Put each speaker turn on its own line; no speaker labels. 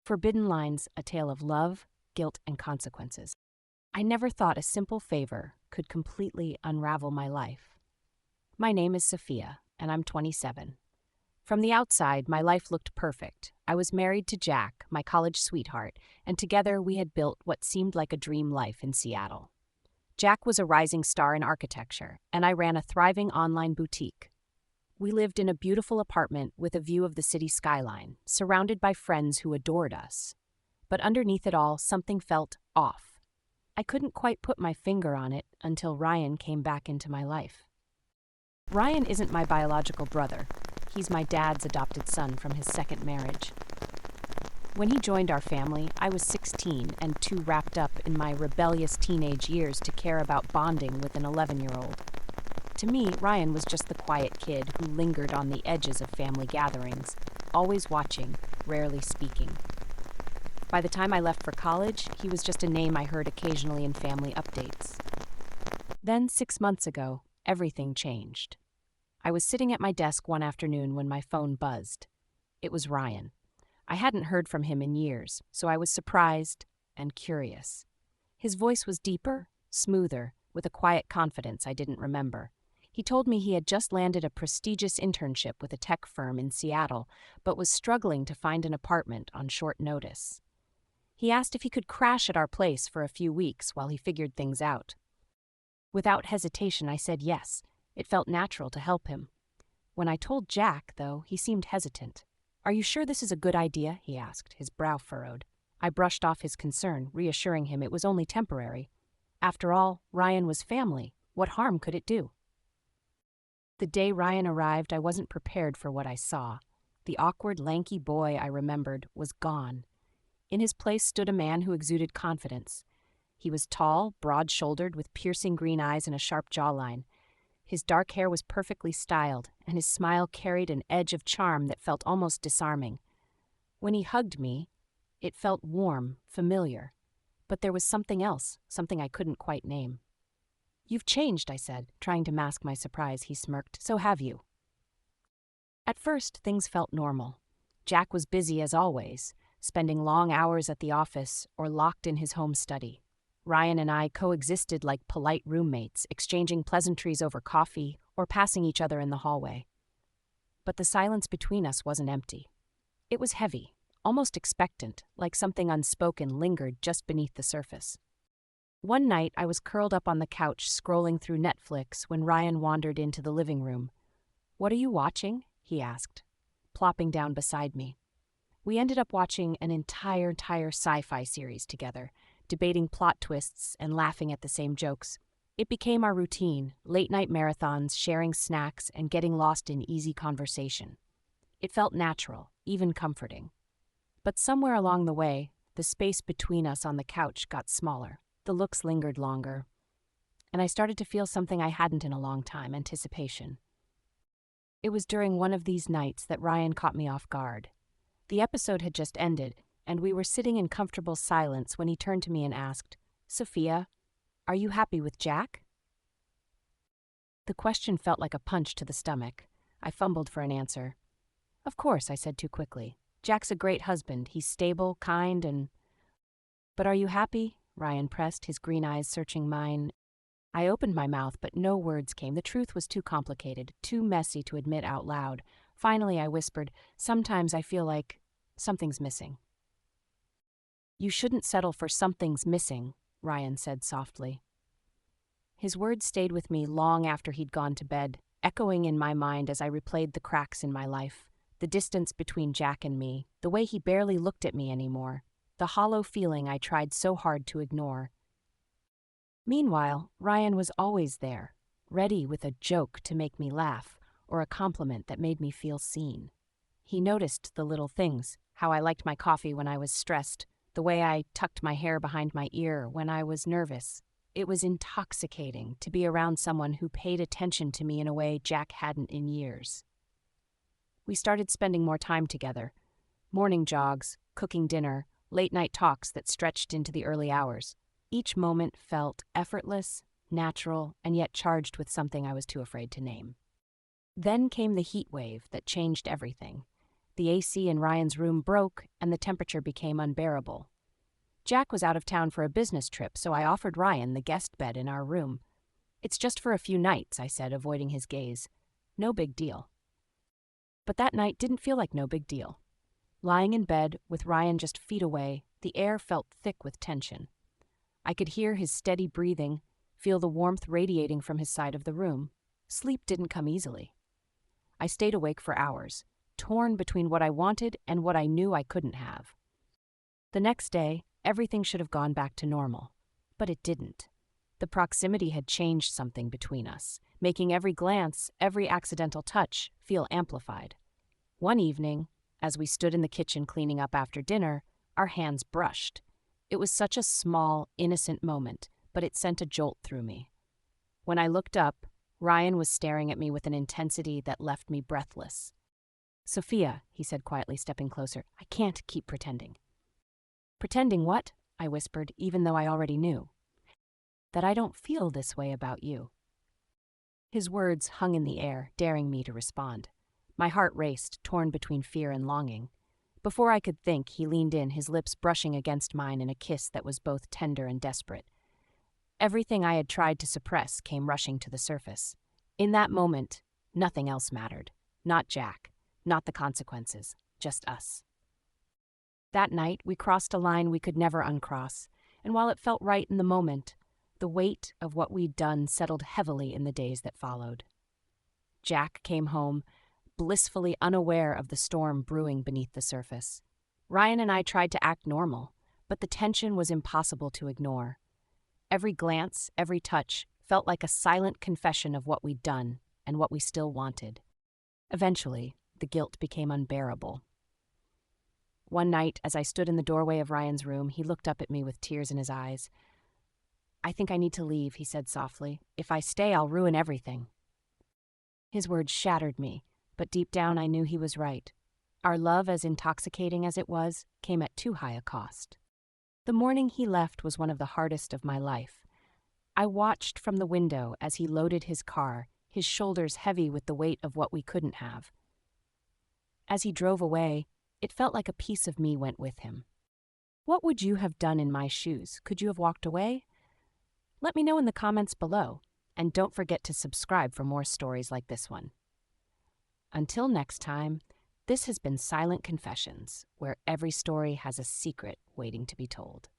Forbidden Lines, a tale of love, guilt, and consequences. I never thought a simple favor could completely unravel my life. My name is Sophia, and I'm 27. From the outside, my life looked perfect. I was married to Jack, my college sweetheart, and together we had built what seemed like a dream life in Seattle. Jack was a rising star in architecture, and I ran a thriving online boutique. We lived in a beautiful apartment with a view of the city skyline, surrounded by friends who adored us. But underneath it all, something felt off. I couldn't quite put my finger on it until Ryan came back into my life. Ryan isn't my biological brother. He's my dad's adopted son from his second marriage. When he joined our family, I was 16 and too wrapped up in my rebellious teenage years to care about bonding with an 11-year-old. To me, Ryan was just the quiet kid who lingered on the edges of family gatherings, always watching, rarely speaking. By the time I left for college, he was just a name I heard occasionally in family updates. Then, 6 months ago, everything changed. I was sitting at my desk one afternoon when my phone buzzed. It was Ryan. I hadn't heard from him in years, so I was surprised and curious. His voice was deeper, smoother, with a quiet confidence I didn't remember. He told me he had just landed a prestigious internship with a tech firm in Seattle, but was struggling to find an apartment on short notice. He asked if he could crash at our place for a few weeks while he figured things out. Without hesitation, I said yes. It felt natural to help him. When I told Jack, though, he seemed hesitant. "Are you sure this is a good idea?" he asked, his brow furrowed. I brushed off his concern, reassuring him it was only temporary. After all, Ryan was family. What harm could it do? The day Ryan arrived, I wasn't prepared for what I saw. The awkward, lanky boy I remembered was gone. In his place stood a man who exuded confidence. He was tall, broad-shouldered, with piercing green eyes and a sharp jawline. His dark hair was perfectly styled, and his smile carried an edge of charm that felt almost disarming. When he hugged me, it felt warm, familiar. But there was something else, something I couldn't quite name. "You've changed," I said, trying to mask my surprise. He smirked. "So have you." At first, things felt normal. Jack was busy as always, spending long hours at the office or locked in his home study. Ryan and I coexisted like polite roommates, exchanging pleasantries over coffee or passing each other in the hallway. But the silence between us wasn't empty. It was heavy, almost expectant, like something unspoken lingered just beneath the surface. One night, I was curled up on the couch scrolling through Netflix when Ryan wandered into the living room. "What are you watching?" he asked, plopping down beside me. We ended up watching an entire sci-fi series together, debating plot twists and laughing at the same jokes. It became our routine, late-night marathons, sharing snacks, and getting lost in easy conversation. It felt natural, even comforting. But somewhere along the way, the space between us on the couch got smaller. The looks lingered longer, and I started to feel something I hadn't in a long time, anticipation. It was during one of these nights that Ryan caught me off guard. The episode had just ended, and we were sitting in comfortable silence when he turned to me and asked, "Sophia, are you happy with Jack?" The question felt like a punch to the stomach. I fumbled for an answer. "Of course," I said too quickly. "Jack's a great husband. He's stable, kind, and—" "But are you happy?" Ryan pressed, his green eyes searching mine. I opened my mouth, but no words came. The truth was too complicated, too messy to admit out loud. Finally, I whispered, "Sometimes I feel like something's missing." "You shouldn't settle for something's missing," Ryan said softly. His words stayed with me long after he'd gone to bed, echoing in my mind as I replayed the cracks in my life, the distance between Jack and me, the way he barely looked at me anymore, the hollow feeling I tried so hard to ignore. Meanwhile, Ryan was always there, ready with a joke to make me laugh, or a compliment that made me feel seen. He noticed the little things, how I liked my coffee when I was stressed, the way I tucked my hair behind my ear when I was nervous. It was intoxicating to be around someone who paid attention to me in a way Jack hadn't in years. We started spending more time together. Morning jogs, cooking dinner, late-night talks that stretched into the early hours. Each moment felt effortless, natural, and yet charged with something I was too afraid to name. Then came the heat wave that changed everything. The AC in Ryan's room broke, and the temperature became unbearable. Jack was out of town for a business trip, so I offered Ryan the guest bed in our room. "It's just for a few nights," I said, avoiding his gaze. "No big deal." But that night didn't feel like no big deal. Lying in bed, with Ryan just feet away, the air felt thick with tension. I could hear his steady breathing, feel the warmth radiating from his side of the room. Sleep didn't come easily. I stayed awake for hours, torn between what I wanted and what I knew I couldn't have. The next day, everything should have gone back to normal, but it didn't. The proximity had changed something between us, making every glance, every accidental touch, feel amplified. One evening, as we stood in the kitchen cleaning up after dinner, our hands brushed. It was such a small, innocent moment, but it sent a jolt through me. When I looked up, Ryan was staring at me with an intensity that left me breathless. "Sophia," he said quietly, stepping closer, "I can't keep pretending." "Pretending what?" I whispered, even though I already knew. "That I don't feel this way about you." His words hung in the air, daring me to respond. My heart raced, torn between fear and longing. Before I could think, he leaned in, his lips brushing against mine in a kiss that was both tender and desperate. Everything I had tried to suppress came rushing to the surface. In that moment, nothing else mattered. Not Jack, not the consequences, just us. That night, we crossed a line we could never uncross, and while it felt right in the moment, the weight of what we'd done settled heavily in the days that followed. Jack came home, blissfully unaware of the storm brewing beneath the surface. Ryan and I tried to act normal, but the tension was impossible to ignore. Every glance, every touch, felt like a silent confession of what we'd done and what we still wanted. Eventually, the guilt became unbearable. One night, as I stood in the doorway of Ryan's room, he looked up at me with tears in his eyes. "I think I need to leave," he said softly. "If I stay, I'll ruin everything." His words shattered me, but deep down I knew he was right. Our love, as intoxicating as it was, came at too high a cost. The morning he left was one of the hardest of my life. I watched from the window as he loaded his car, his shoulders heavy with the weight of what we couldn't have. As he drove away, it felt like a piece of me went with him. What would you have done in my shoes? Could you have walked away? Let me know in the comments below, and don't forget to subscribe for more stories like this one. Until next time, this has been Silent Confessions, where every story has a secret waiting to be told.